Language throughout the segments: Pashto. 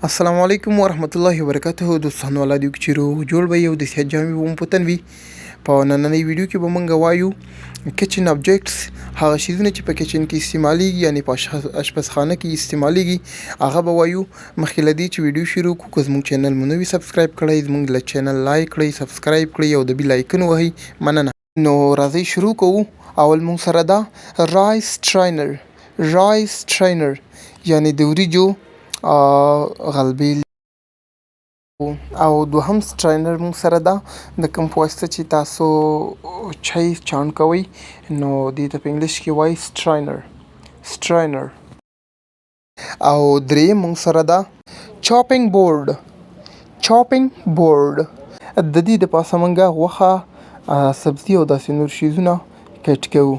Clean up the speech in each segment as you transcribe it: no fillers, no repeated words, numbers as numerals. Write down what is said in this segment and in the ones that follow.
السلام علیکم ورحمت الله وبرکاته. دوستانو الله دې چې روغ جوړ وي او د صحت جامې به مو په تن وي. په نننۍ ویډیو کې به موږ وایو کچن ابجیکټس، هغه شیزونه چې په کچن کې استعمالیږي، یعنی په اشپزخانه کې استعمالیږي، هغه به وایو. مخکې له دې چې ویډیو شروع کړو، که زموږ چینل مو نه وي سبسکرایب کړی، زموږ له چینل لایک کړئ، سبسکرایب کړئ او د بیل آیکن وهئ. مننه. نو راځئ شروع کوو. اول موږ سره دا رایس ټراینر یعنی د وریجو غلبیل، او دوهم سټراینر موږ سره ده د کوم په واسطه چې تاسو چای چاڼ کوئ، نو دې ته په انګلیش کې وایي سټراینر. او دریم موږ سره ده چاپینګ بورډ. د دې د پاسه موږ غوښه، سبزي او داسې نور شیزونه کټ کوو.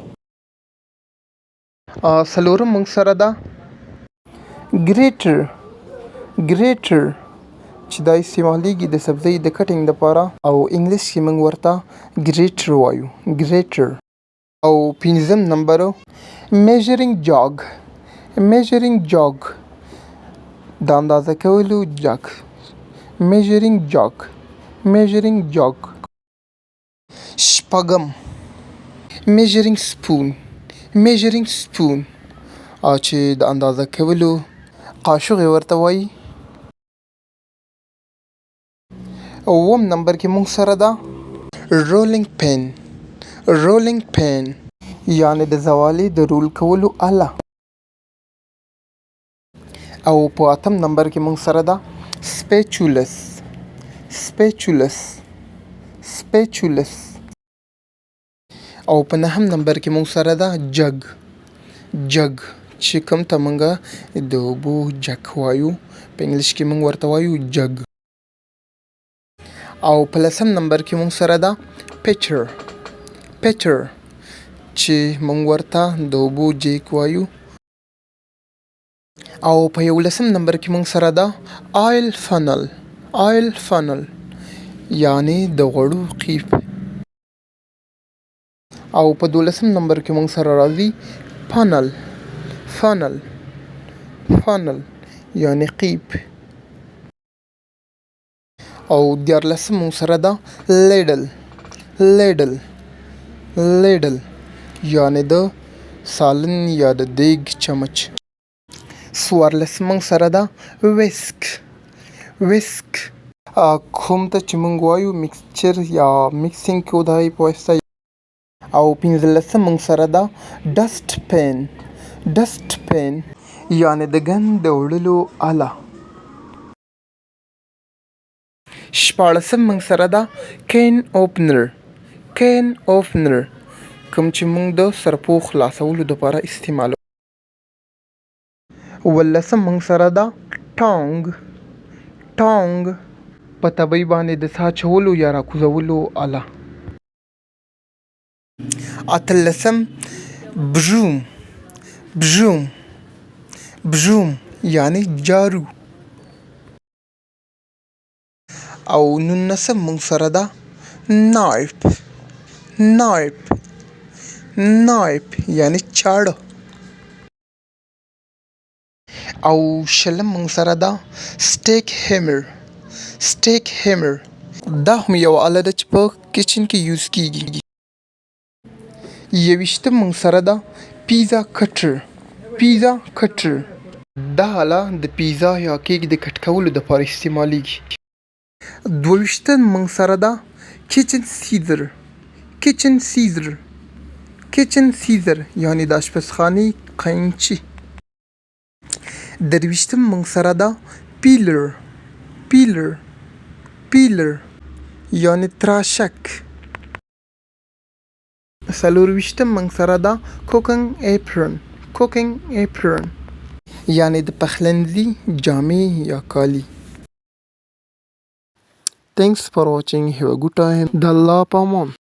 څلورم موږ سره ده ګریټر چې دا استعمالیږي د سبزۍ د کټینګ لپاره، او انګلیش کې موږ ورته ګریټر وایو. او پنځم نمبر میجرینګ جاګ، د اندازه کولو جاګ. میجرینګ جاګ. شپږم میجرینګ سپون، چې د اندازه کولو قاشق ورته وایي. اووم نمبر کې موږ سره ده رولینګ پین، یعنی د زوالي د رول کولو آله. او په اتم نمبر کې موږ سره ده سپیچولس. او په نهم نمبر کې موږ سره ده جګ، چې کوم ته موږ د اوبو جګ وایو، په انګلیش کې موږ ورته وایو جګ. او په لسم نمبر کې موږ سره ده پیچر، چې موږ ورته د اوبو جیک وایو. او په 11 نمبر کې موږ سره ده آیل فنل، یعنی د غوړو قیپ. او په 12 نمبر کې موږ سره راځي فنل، یعنی قیپ. او 14 موږ سره ده لیډل، یعنی د سالن یا د دیګ چمچ. 14 موږ سره ده ویسک، کوم ته چې موږ وایو مکسچر یا مکسینګ کو د په واسطه. او 15 موږ سره ده ډسټ پین، یعنی د ګند د وړلو آله. 14 موږ سره ده کین اوپنر، کوم چې موږ د سرپو خلاصولو لپاره استعمالوو. 15 موږ سره ده ټانګ، په تبۍ باندې د ساه اچولو یا راکوزولو آله. 18 بژوم، یعنی جارو. او 19 موږ سره ده نایف، یعنی چاړه. او 20 موږ سره ده سټیک هیمر، دا هم یو آله ده چې په کچن کې یوز کیږي. 21 موږ سره ده پیزا کټر، دا آله د پیزا یا کیک د کټ کولو لپاره استعمالیږي. 22 موږ سره ده کچن سیزر، یعنی د اشپزخانې قینچي. 23 موږ سره ده پیلر، یعنی تراشک. 24 موږ سره ده کوکینګ اپرن، یعنی د پخلنځي جامې یا کالي. Thanks for watching. Have a good time. د الله په امان.